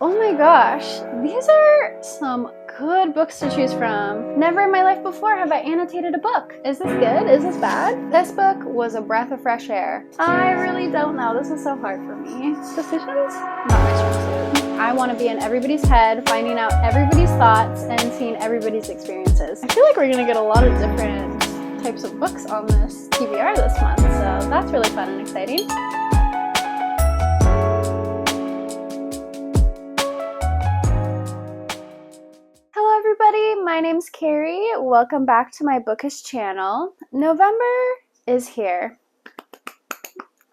Oh my gosh, these are some good books to choose from. Never in my life before have I annotated a book. Is this good? Is this bad? This book was a breath of fresh air. I really don't know. This is so hard for me. Decisions? Not my strong suit. I want to be in everybody's head, finding out everybody's thoughts and seeing everybody's experiences. I feel like we're gonna get a lot of different types of books on this TBR this month, so that's really fun and exciting. Hello everybody, my name's Carrie. Welcome back to my bookish channel. November is here.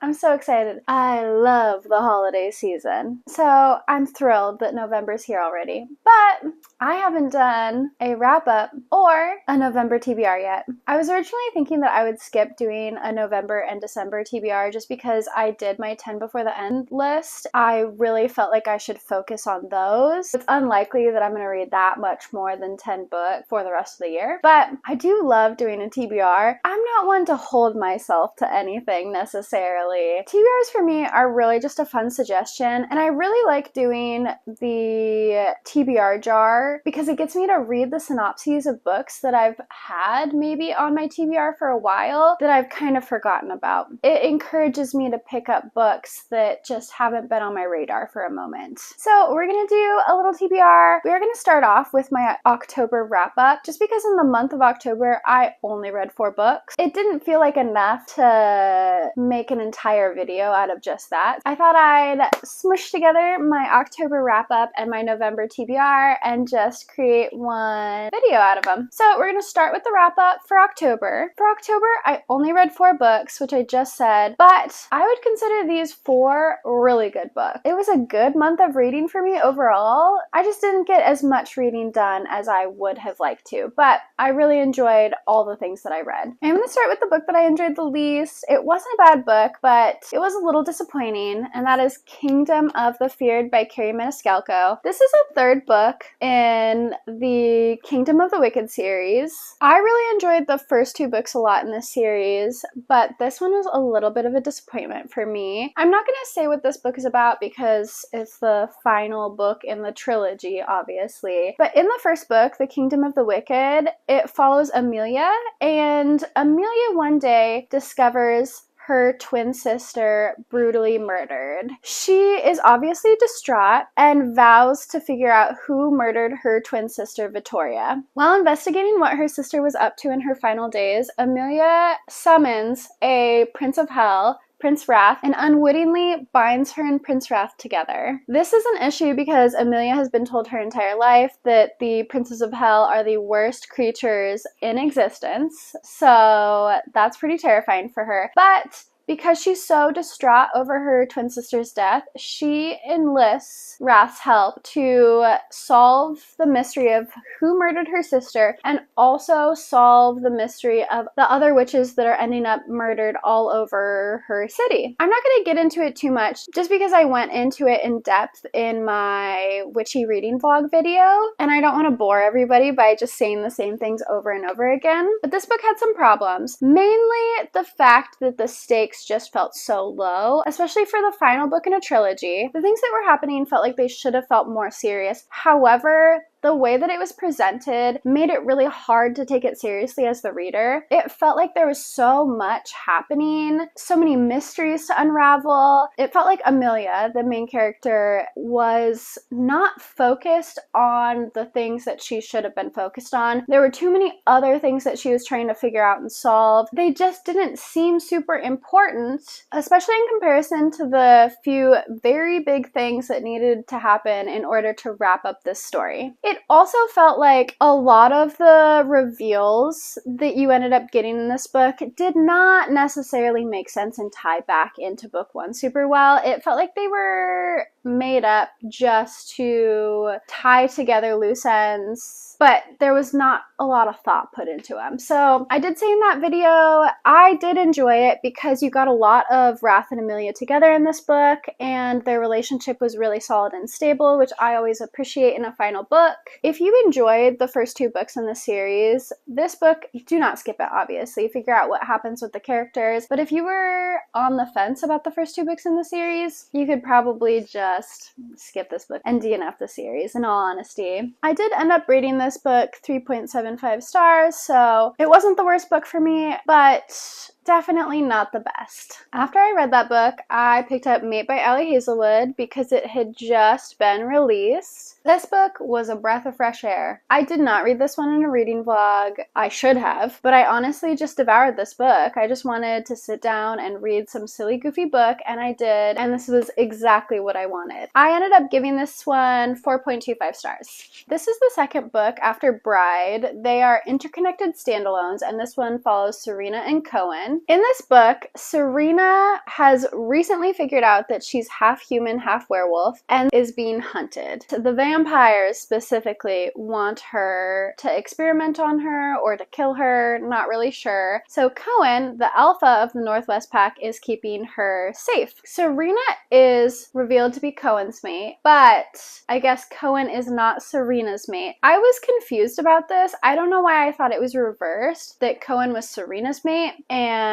I'm so excited. I love the holiday season. So I'm thrilled that November's here already. But I haven't done a wrap-up or a November TBR yet. I was originally thinking that I would skip doing a November and December TBR just because I did my 10 before the end list. I really felt like I should focus on those. It's unlikely that I'm going to read that much more than 10 books for the rest of the year. But I do love doing a TBR. I'm not one to hold myself to anything necessarily. TBRs for me are really just a fun suggestion, and I really like doing the TBR jar because it gets me to read the synopses of books that I've had maybe on my TBR for a while that I've kind of forgotten about. It encourages me to pick up books that just haven't been on my radar for a moment. So we're gonna do a little TBR. We're gonna start off with my October wrap-up just because in the month of October I only read 4 books. It didn't feel like enough to make an entire video out of just that. I thought I'd smush together my October wrap-up and my November TBR and just create one video out of them. So we're going to start with the wrap-up for October. For October, I only read 4 books, which I just said, but I would consider these 4 really good books. It was a good month of reading for me overall. I just didn't get as much reading done as I would have liked to, but I really enjoyed all the things that I read. I'm going to start with the book that I enjoyed the least. It wasn't a bad book, but it was a little disappointing, and that is Kingdom of the Feared by Carrie Maniscalco. This is a 3rd book in the Kingdom of the Wicked series. I really enjoyed the first 2 books a lot in this series, but this one was a little bit of a disappointment for me. I'm not going to say what this book is about because it's the final book in the trilogy, obviously. But in the first book, The Kingdom of the Wicked, it follows Amelia, and Amelia one day discovers her twin sister brutally murdered. She is obviously distraught and vows to figure out who murdered her twin sister Victoria. While investigating what her sister was up to in her final days, Amelia summons a Prince of Hell, Prince Wrath, and unwittingly binds her and Prince Wrath together. This is an issue because Amelia has been told her entire life that the Princes of Hell are the worst creatures in existence, so that's pretty terrifying for her. But because she's so distraught over her twin sister's death, she enlists Wrath's help to solve the mystery of who murdered her sister and also solve the mystery of the other witches that are ending up murdered all over her city. I'm not going to get into it too much just because I went into it in depth in my witchy reading vlog video, and I don't want to bore everybody by just saying the same things over and over again. But this book had some problems, mainly the fact that the stakes just felt so low, especially for the final book in a trilogy. The things that were happening felt like they should have felt more serious. However, the way that it was presented made it really hard to take it seriously as the reader. It felt like there was so much happening, so many mysteries to unravel. It felt like Amelia, the main character, was not focused on the things that she should have been focused on. There were too many other things that she was trying to figure out and solve. They just didn't seem super important, especially in comparison to the few very big things that needed to happen in order to wrap up this story. It also felt like a lot of the reveals that you ended up getting in this book did not necessarily make sense and tie back into book 1 super well. It felt like they were made up just to tie together loose ends, but there was not a lot of thought put into them. So I did say in that video, I did enjoy it because you got a lot of Wrath and Amelia together in this book, and their relationship was really solid and stable, which I always appreciate in a final book. book. If you enjoyed the first 2 books in the series, this book, do not skip it, obviously. Figure out what happens with the characters. But if you were on the fence about the first 2 books in the series, you could probably just skip this book and DNF the series, in all honesty. I did end up rating this book 3.75 stars, so it wasn't the worst book for me, but definitely not the best. After I read that book, I picked up Mate by Ali Hazelwood because it had just been released. This book was a breath of fresh air. I did not read this one in a reading vlog. I should have, but I honestly just devoured this book. I just wanted to sit down and read some silly, goofy book, and I did, and this was exactly what I wanted. I ended up giving this one 4.25 stars. This is the second book after Bride. They are interconnected standalones, and this one follows Serena and Cohen. In this book, Serena has recently figured out that she's half human, half werewolf, and is being hunted. The vampires specifically want her to experiment on her or to kill her, not really sure. So Cohen, the alpha of the Northwest Pack, is keeping her safe. Serena is revealed to be Cohen's mate, but I guess Cohen is not Serena's mate. I was confused about this. I don't know why I thought it was reversed, that Cohen was Serena's mate and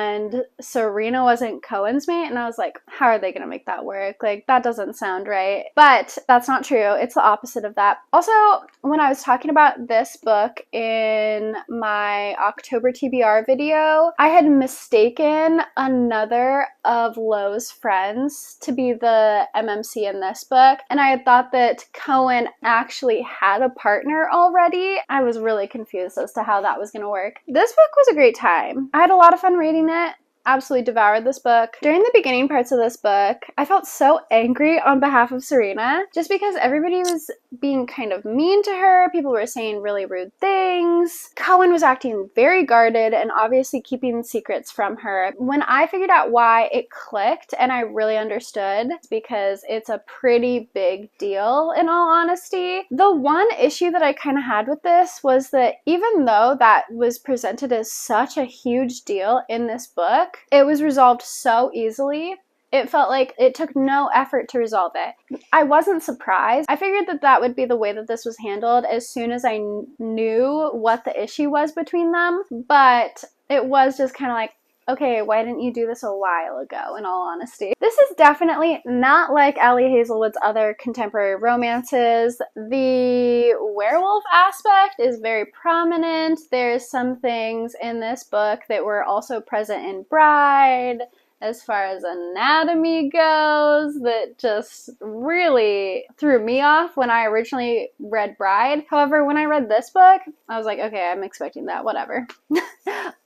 Serena wasn't Cohen's mate, and I was like, how are they gonna make that work? Like, that doesn't sound right. But that's not true. It's the opposite of that. Also, when I was talking about this book in my October TBR video, I had mistaken another of Lo's friends to be the MMC in this book, and I had thought that Cohen actually had a partner already. I was really confused as to how that was going to work. This book was a great time. I had a lot of fun reading it. Absolutely devoured this book. During the beginning parts of this book, I felt so angry on behalf of Serena, just because everybody was being kind of mean to her. People were saying really rude things. Cohen was acting very guarded and obviously keeping secrets from her. When I figured out why, it clicked and I really understood, because it's a pretty big deal, in all honesty. The one issue that I kind of had with this was that even though that was presented as such a huge deal in this book, it was resolved so easily. It felt like it took no effort to resolve it. I wasn't surprised. I figured that that would be the way that this was handled as soon as I knew what the issue was between them, but it was just kind of like, okay, why didn't you do this a while ago, in all honesty? This is definitely not like Ali Hazelwood's other contemporary romances. The werewolf aspect is very prominent. There's some things in this book that were also present in Bride, as far as anatomy goes, that just really threw me off when I originally read Bride. However, when I read this book, I was like, okay, I'm expecting that, whatever.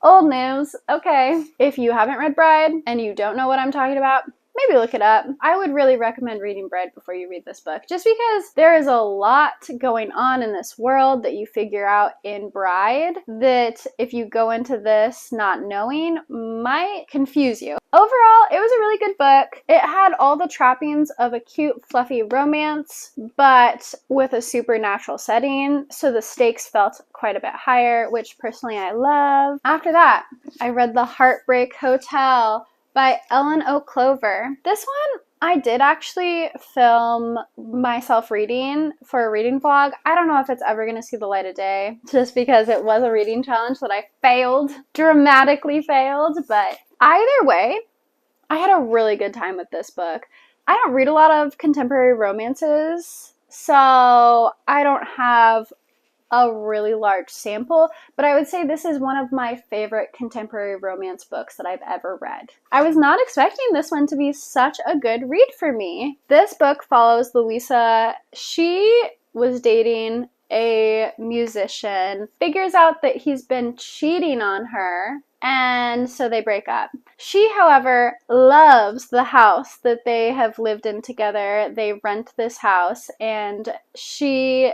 Old news, okay. If you haven't read Bride and you don't know what I'm talking about, maybe look it up. I would really recommend reading Bride before you read this book, just because there is a lot going on in this world that you figure out in Bride that if you go into this not knowing might confuse you. Overall, it was a really good book. It had all the trappings of a cute, fluffy romance, but with a supernatural setting, so the stakes felt quite a bit higher, which personally I love. After that, I read The Heartbreak Hotel by Ellen O. Clover. This one I did actually film myself reading for a reading vlog. I don't know if it's ever going to see the light of day, just because it was a reading challenge that I failed, dramatically failed, but either way, I had a really good time with this book. I don't read a lot of contemporary romances, so I don't have a really large sample, but I would say this is one of my favorite contemporary romance books that I've ever read. I was not expecting this one to be such a good read for me. This book follows Louisa. She was dating a musician, figures out that he's been cheating on her, and so they break up. She, however, loves the house that they have lived in together. They rent this house, and she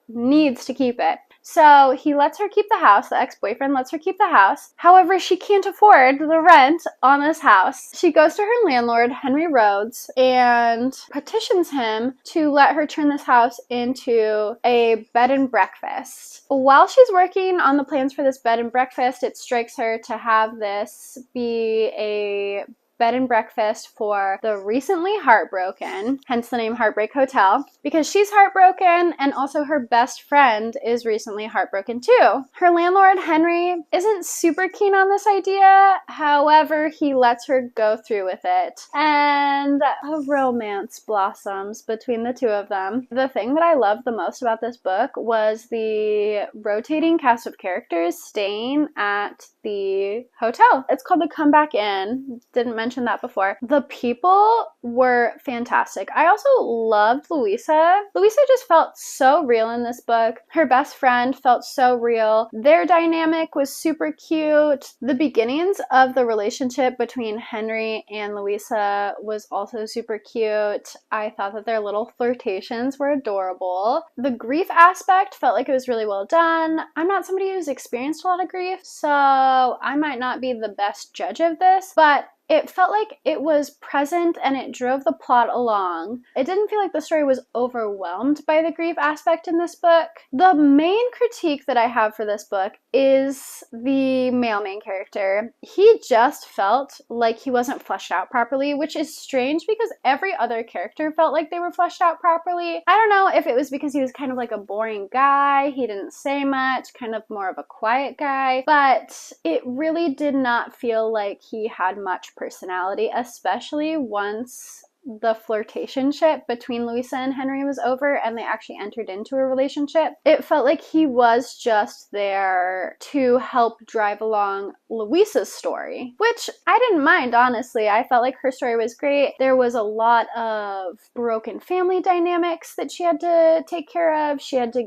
needs to keep it. So he lets her keep the house. The ex-boyfriend lets her keep the house. However, she can't afford the rent on this house. She goes to her landlord, Henry Rhodes, and petitions him to let her turn this house into a bed and breakfast. While she's working on the plans for this bed and breakfast, it strikes her to have this be a bed and breakfast for the recently heartbroken, hence the name Heartbreak Hotel, because she's heartbroken and also her best friend is recently heartbroken too. Her landlord, Henry, isn't super keen on this idea. However, he lets her go through with it. And a romance blossoms between the two of them. The thing that I loved the most about this book was the rotating cast of characters staying at the hotel. It's called the Comeback Inn. Didn't mention that before. The people were fantastic. I also loved Louisa. Louisa just felt so real in this book. Her best friend felt so real. Their dynamic was super cute. The beginnings of the relationship between Henry and Louisa was also super cute. I thought that their little flirtations were adorable. The grief aspect felt like it was really well done. I'm not somebody who's experienced a lot of grief, so I might not be the best judge of this, but it felt like it was present and it drove the plot along. It didn't feel like the story was overwhelmed by the grief aspect in this book. The main critique that I have for this book is the male main character. He just felt like he wasn't fleshed out properly, which is strange because every other character felt like they were fleshed out properly. I don't know if it was because he was kind of like a boring guy, he didn't say much, kind of more of a quiet guy, but it really did not feel like he had much personality, especially once the flirtationship between Louisa and Henry was over and they actually entered into a relationship. It felt like he was just there to help drive along Louisa's story, which I didn't mind, honestly. I felt like her story was great. There was a lot of broken family dynamics that she had to take care of. She had to,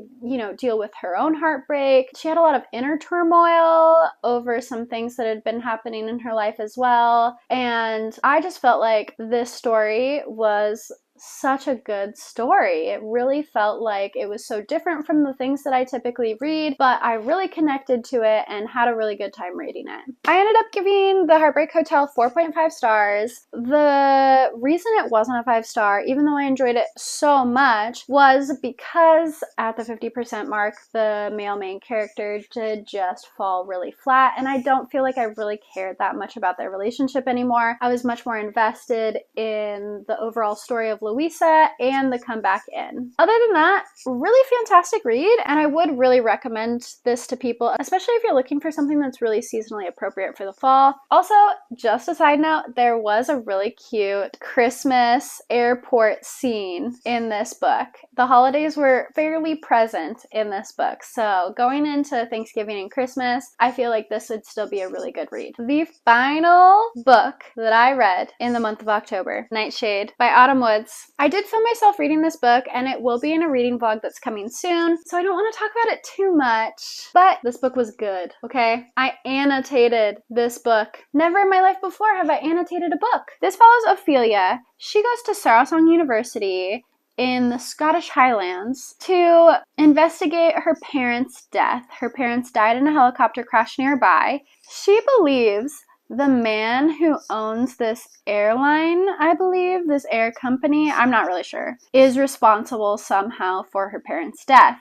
deal with her own heartbreak. She had a lot of inner turmoil over some things that had been happening in her life as well. And I just felt like this story was such a good story. It really felt like it was so different from the things that I typically read, but I really connected to it and had a really good time reading it. I ended up giving The Heartbreak Hotel 4.5 stars. The reason it wasn't a 5-star, even though I enjoyed it so much, was because at the 50% mark, the male main character did just fall really flat, and I don't feel like I really cared that much about their relationship anymore. I was much more invested in the overall story of Louisa and the Comeback Inn. Other than that, really fantastic read, and I would really recommend this to people, especially if you're looking for something that's really seasonally appropriate for the fall. Also, just a side note, there was a really cute Christmas airport scene in this book. The holidays were fairly present in this book, so going into Thanksgiving and Christmas, I feel like this would still be a really good read. The final book that I read in the month of October, Nightshade by Autumn Woods. I did film myself reading this book, and it will be in a reading vlog that's coming soon, so I don't want to talk about it too much, but this book was good, okay? I annotated this book. Never in my life before have I annotated a book. This follows Ophelia. She goes to Sarosong University in the Scottish Highlands to investigate her parents' death. Her parents died in a helicopter crash nearby. She believes the man who owns this airline, I believe, this air company, I'm not really sure, is responsible somehow for her parents' death.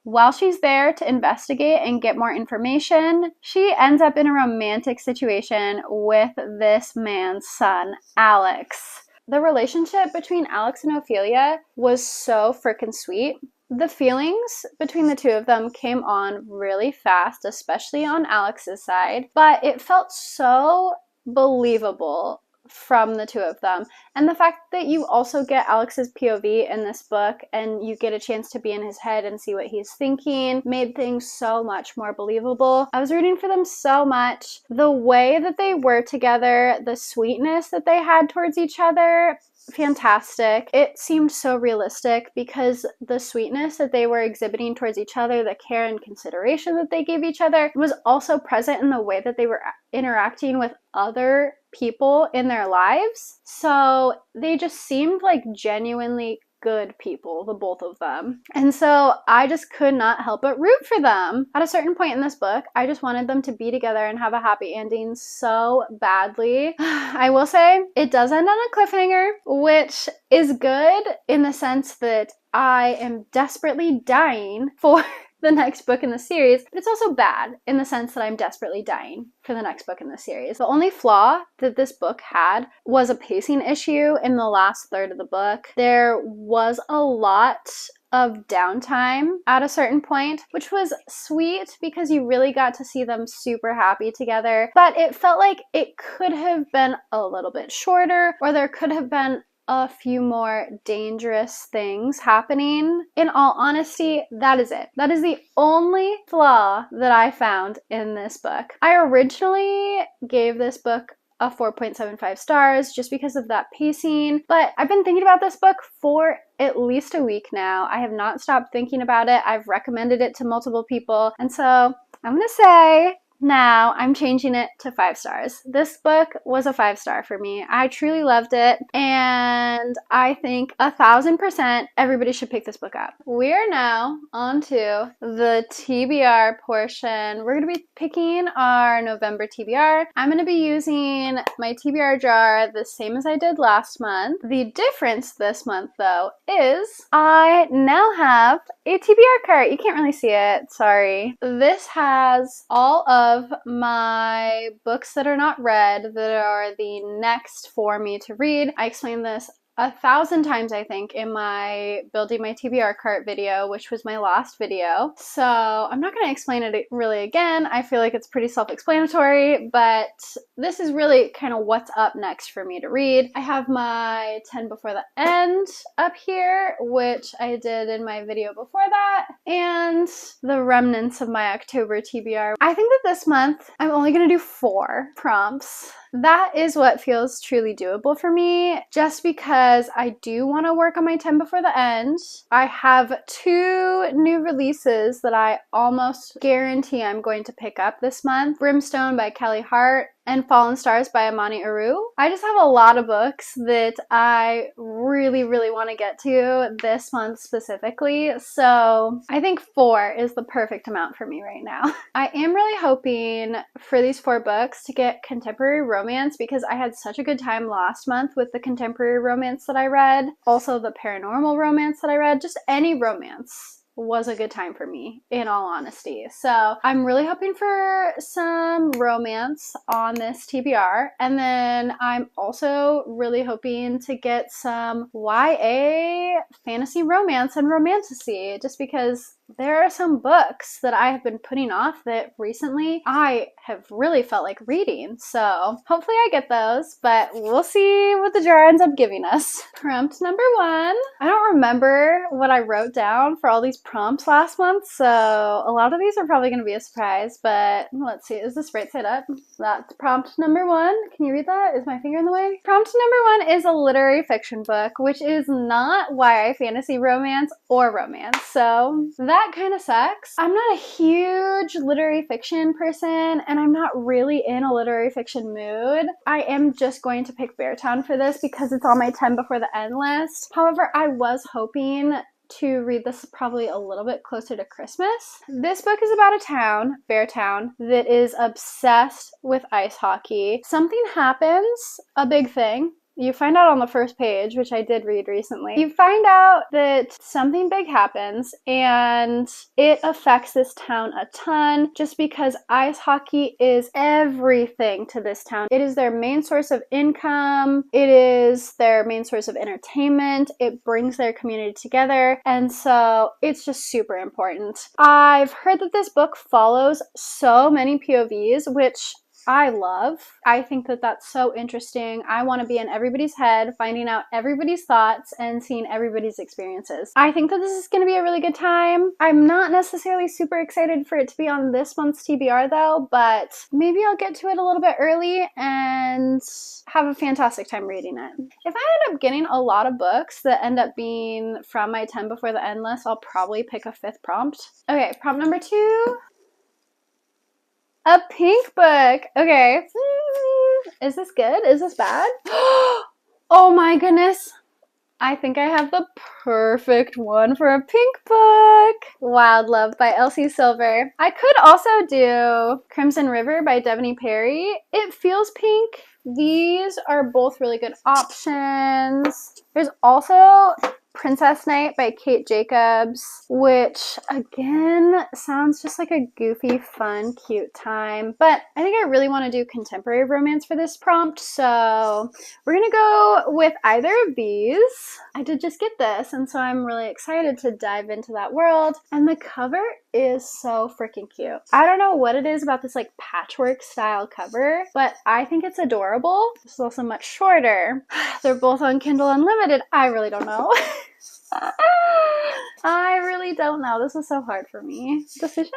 While she's there to investigate and get more information, she ends up in a romantic situation with this man's son, Alex. The relationship between Alex and Ophelia was so freaking sweet. The feelings between the two of them came on really fast, especially on Alex's side, but it felt so believable from the two of them. And the fact that you also get Alex's POV in this book and you get a chance to be in his head and see what he's thinking made things so much more believable. I was rooting for them so much. The way that they were together, the sweetness that they had towards each other, fantastic. It seemed so realistic because the sweetness that they were exhibiting towards each other, the care and consideration that they gave each other, was also present in the way that they were interacting with other people in their lives. So they just seemed like genuinely good people, the both of them. And so I just could not help but root for them. At a certain point in this book, I just wanted them to be together and have a happy ending so badly. I will say it does end on a cliffhanger, which is good in the sense that I am desperately dying for the next book in the series, but it's also bad in the sense that I'm desperately dying for the next book in the series. The only flaw that this book had was a pacing issue in the last third of the book. There was a lot of downtime at a certain point, which was sweet because you really got to see them super happy together, but it felt like it could have been a little bit shorter, or there could have been a few more dangerous things happening. In all honesty, that is it. That is the only flaw that I found in this book. I originally gave this book a 4.75 stars just because of that pacing, but I've been thinking about this book for at least a week now. I have not stopped thinking about it. I've recommended it to multiple people, and so I'm gonna say now I'm changing it to 5 stars. This book was a 5-star for me. I truly loved it, and I think 1000% everybody should pick this book up. We're now on to the TBR portion. We're going to be picking our November TBR. I'm going to be using my TBR jar the same as I did last month. The difference this month, though, is I now have a TBR cart. You can't really see it, sorry. This has all of my books that are not read that are the next for me to read. I explained this 1,000 times, I think, in my building my TBR cart video, which was my last video. So I'm not going to explain it really again. I feel like it's pretty self-explanatory, but this is really kind of what's up next for me to read. I have my 10 Before the End up here, which I did in my video before that, and the remnants of my October TBR. I think that this month I'm only going to do 4 prompts. That is what feels truly doable for me, just because I do want to work on my 10 Before the End. I have 2 new releases that I almost guarantee I'm going to pick up this month. Brimstone by Kelly Hart and Fallen Stars by Amani Aru. I just have a lot of books that I really want to get to this month specifically, so I think 4 is the perfect amount for me right now. I am really hoping for these 4 books to get contemporary romance, because I had such a good time last month with the contemporary romance that I read, also the paranormal romance that I read, just any romance was a good time for me, in all honesty. So I'm really hoping for some romance on this TBR, and then I'm also really hoping to get some YA fantasy romance and romantasy, just because there are some books that I have been putting off that recently I have really felt like reading. So hopefully I get those, but we'll see what the jar ends up giving us. Prompt number 1. I don't remember what I wrote down for all these prompts last month, so a lot of these are probably going to be a surprise, but let's see. Is this right side up? That's prompt number 1. Can you read that? Is my finger in the way? Prompt number 1 is a literary fiction book, which is not YA fantasy romance or romance, so that kind of sucks. I'm not a huge literary fiction person, and I'm not really in a literary fiction mood. I am just going to pick Beartown for this because it's on my 10 Before the End list. However, I was hoping to read this probably a little bit closer to Christmas. This book is about a town, Beartown, that is obsessed with ice hockey. Something happens, a big thing. You find out on the first page, which I did read recently. You find out that something big happens and it affects this town a ton, just because ice hockey is everything to this town. It is their main source of income. It is their main source of entertainment. It brings their community together. And so it's just super important. I've heard that this book follows so many POVs, which I love. I think that that's so interesting. I want to be in everybody's head, finding out everybody's thoughts and seeing everybody's experiences. I think that this is going to be a really good time. I'm not necessarily super excited for it to be on this month's TBR though, but maybe I'll get to it a little bit early and have a fantastic time reading it. If I end up getting a lot of books that end up being from my 10 Before the End list, I'll probably pick a 5th prompt. Okay, prompt number 2. A pink book. Okay. Is this good? Is this bad? Oh my goodness. I think I have the perfect one for a pink book. Wild Love by Elsie Silver. I could also do Crimson River by Devaney Perry. It feels pink. These are both really good options. There's also Princess Night by Kate Jacobs, which again sounds just like a goofy, fun, cute time. But I think I really want to do contemporary romance for this prompt, so we're gonna go with either of these. I did just get this, and so I'm really excited to dive into that world. And the cover is so freaking cute. I don't know what it is about this like patchwork style cover, but I think it's adorable. This is also much shorter. They're both on Kindle Unlimited. I really don't know. I really don't know. This was so hard for me. Decisions?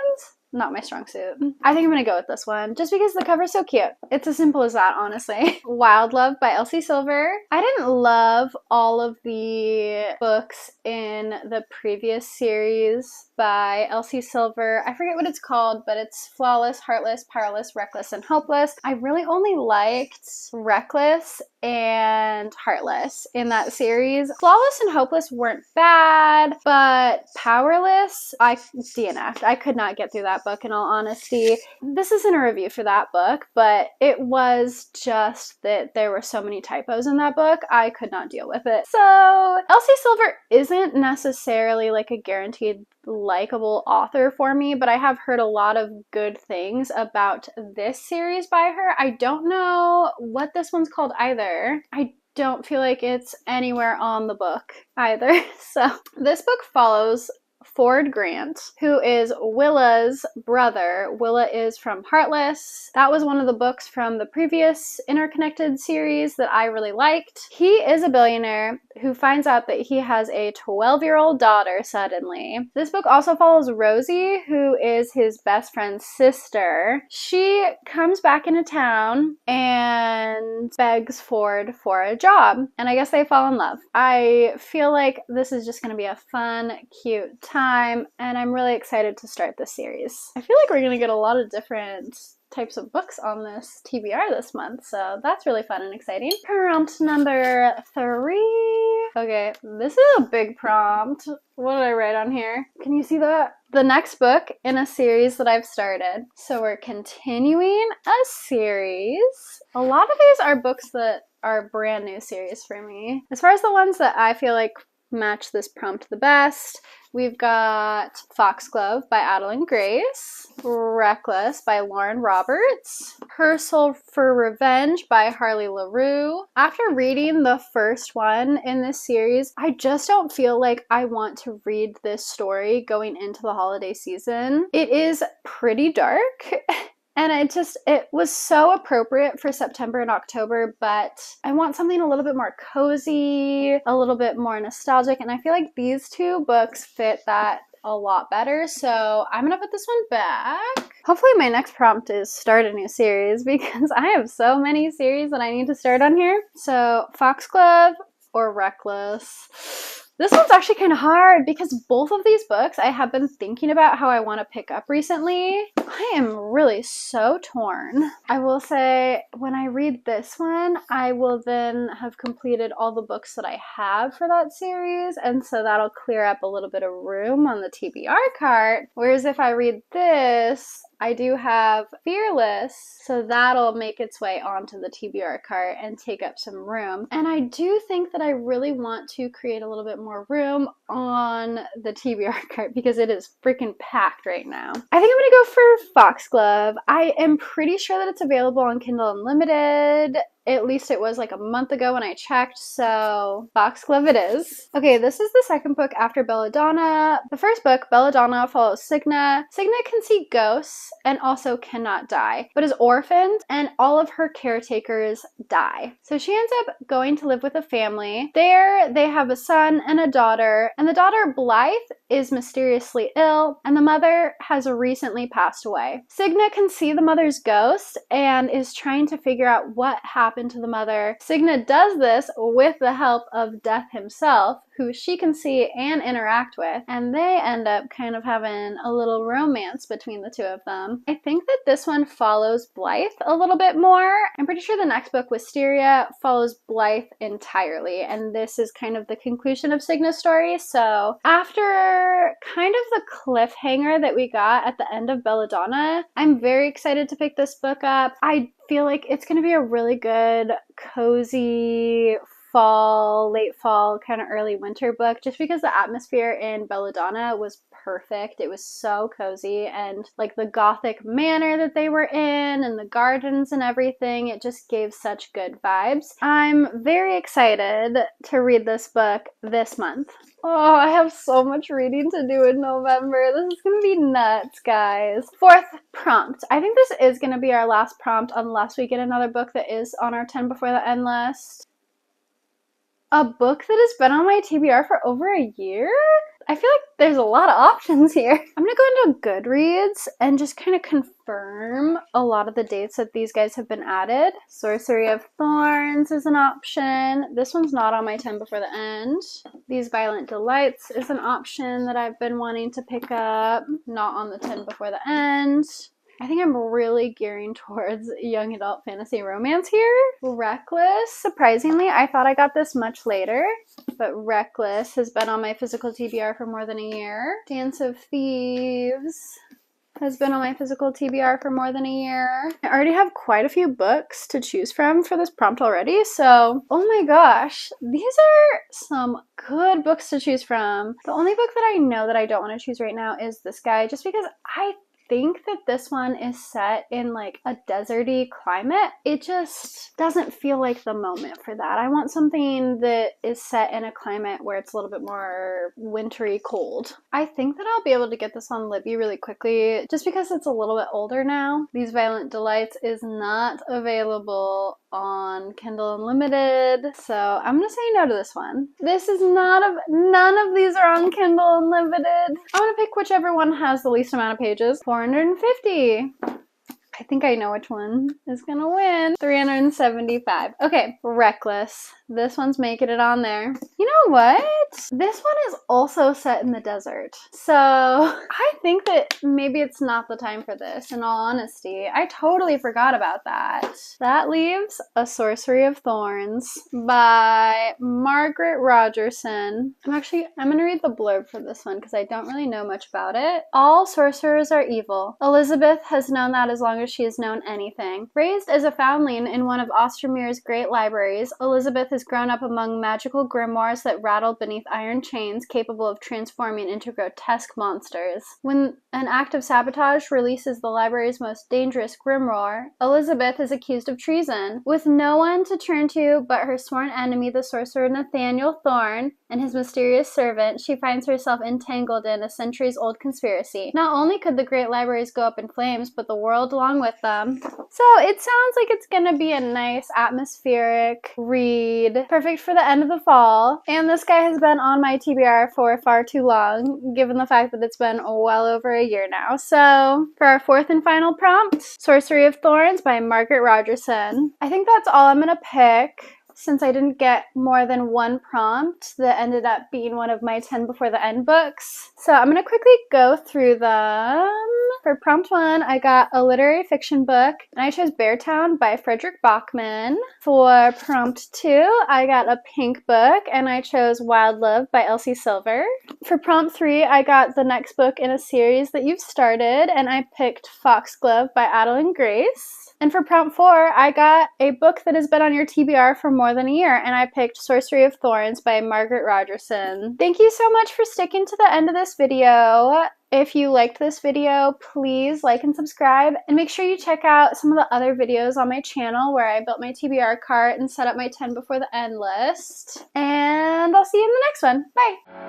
Not my strong suit. I think I'm gonna go with this one just because the cover's so cute. It's as simple as that, honestly. Wild Love by Elsie Silver. I didn't love all of the books in the previous series by Elsie Silver. I forget what it's called, but it's Flawless, Heartless, Powerless, Reckless, and Hopeless. I really only liked Reckless and Heartless in that series. Flawless and Hopeless weren't bad, but Powerless, I DNF'd. I could not get through that book, in all honesty. This isn't a review for that book, but it was just that there were so many typos in that book. I could not deal with it. So Elsie Silver isn't necessarily like a guaranteed likable author for me, but I have heard a lot of good things about this series by her. I don't know what this one's called either. I don't feel like it's anywhere on the book either. So this book follows Ford Grant, who is Willa's brother. Willa is from Heartless. That was one of the books from the previous Interconnected series that I really liked. He is a billionaire who finds out that he has a 12-year-old daughter suddenly. This book also follows Rosie, who is his best friend's sister. She comes back into town and begs Ford for a job, and I guess they fall in love. I feel like this is just going to be a fun, cute time, and I'm really excited to start this series. I feel like we're going to get a lot of different types of books on this TBR this month, so that's really fun and exciting. Prompt number 3. Okay, this is a big prompt. What did I write on here? Can you see that? The next book in a series that I've started. So we're continuing a series. A lot of these are books that are brand new series for me. As far as the ones that I feel like match this prompt the best, we've got Foxglove by Adeline Grace, Reckless by Lauren Roberts, Her Soul for Revenge by Harley LaRue. After reading the first one in this series, I just don't feel like I want to read this story going into the holiday season. It is pretty dark. And it was so appropriate for September and October, but I want something a little bit more cozy, a little bit more nostalgic, and I feel like these two books fit that a lot better, so I'm gonna put this one back. Hopefully my next prompt is start a new series, because I have so many series that I need to start on here. So Foxglove or Reckless. This one's actually kind of hard because both of these books I have been thinking about how I want to pick up recently. I am really so torn. I will say when I read this one, I will then have completed all the books that I have for that series, and so that'll clear up a little bit of room on the TBR cart. Whereas if I read this, I do have Fearless, so that'll make its way onto the TBR cart and take up some room. And I do think that I really want to create a little bit more room on the TBR cart because it is freaking packed right now. I think I'm gonna go for Foxglove. I am pretty sure that it's available on Kindle Unlimited. At least it was like a month ago when I checked, so Foxglove it is. Okay, this is the second book after Belladonna. The first book, Belladonna, follows Signa. Signa can see ghosts and also cannot die, but is orphaned and all of her caretakers die. So she ends up going to live with a family. There they have a son and a daughter, and the daughter, Blythe, is mysteriously ill, and the mother has recently passed away. Signa can see the mother's ghost and is trying to figure out what happened to the mother. Signa does this with the help of Death himself, who she can see and interact with, and they end up kind of having a little romance between the two of them. I think that this one follows Blythe a little bit more. I'm pretty sure the next book, Wisteria, follows Blythe entirely, and this is kind of the conclusion of Signa's story. So after kind of the cliffhanger that we got at the end of Belladonna, I'm very excited to pick this book up. I feel like it's going to be a really good, cozy, fall, late fall, kind of early winter book, just because the atmosphere in Belladonna was perfect. It was so cozy, and like the gothic manor that they were in and the gardens and everything, it just gave such good vibes. I'm very excited to read this book this month. Oh, I have so much reading to do in November. This is going to be nuts, guys. Fourth prompt. I think this is going to be our last prompt unless we get another book that is on our 10 before the end list. A book that has been on my TBR for over a year? I feel like there's a lot of options here. I'm going to go into Goodreads and just kind of confirm a lot of the dates that these guys have been added. Sorcery of Thorns is an option. This one's not on my 10 before the end. These Violent Delights is an option that I've been wanting to pick up. Not on the 10 before the end. I think I'm really gearing towards young adult fantasy romance here. Reckless. Surprisingly, I thought I got this much later, but Reckless has been on my physical TBR for more than a year. Dance of Thieves has been on my physical TBR for more than a year. I already have quite a few books to choose from for this prompt already, so oh my gosh, these are some good books to choose from. The only book that I know that I don't want to choose right now is this guy, just because I think that this one is set in like a deserty climate. It just doesn't feel like the moment for that. I want something that is set in a climate where it's a little bit more wintry cold. I think that I'll be able to get this on Libby really quickly just because it's a little bit older now. These Violent Delights is not available on Kindle Unlimited, so I'm gonna say no to this one. This is none of these are on Kindle Unlimited. I'm gonna pick whichever one has the least amount of pages. 450. I think I know which one is gonna win. 375. Okay, Reckless. This one's making it on there. You know what? This one is also set in the desert. So I think that maybe it's not the time for this, in all honesty. I totally forgot about that. That leaves A Sorcery of Thorns by Margaret Rogerson. I'm gonna read the blurb for this one because I don't really know much about it. All sorcerers are evil. Elizabeth has known that as long as she has known anything. Raised as a foundling in one of Ostermere's great libraries, Elizabeth has grown up among magical grimoires that rattle beneath iron chains capable of transforming into grotesque monsters. When an act of sabotage releases the library's most dangerous grimoire, Elizabeth is accused of treason. With no one to turn to but her sworn enemy, the sorcerer Nathaniel Thorne, and his mysterious servant, she finds herself entangled in a centuries-old conspiracy. Not only could the great libraries go up in flames, but the world along with them. So it sounds like it's gonna be a nice atmospheric read, perfect for the end of the fall. And this guy has been on my TBR for far too long, given the fact that it's been well over a year now. So for our fourth and final prompt, Sorcery of Thorns by Margaret Rogerson. I think that's all I'm gonna pick, since I didn't get more than one prompt that ended up being one of my 10 before the end books. So I'm going to quickly go through them. For prompt 1, I got a literary fiction book, and I chose Beartown by Frederick Bachman. For prompt 2, I got a pink book, and I chose Wild Love by Elsie Silver. For prompt 3, I got the next book in a series that you've started, and I picked Foxglove by Adeline Grace. And for prompt 4, I got a book that has been on your TBR for more than a year, and I picked Sorcery of Thorns by Margaret Rogerson. Thank you so much for sticking to the end of this video. If you liked this video, please like and subscribe, and make sure you check out some of the other videos on my channel where I built my TBR cart and set up my 10 before the end list. And I'll see you in the next one. Bye!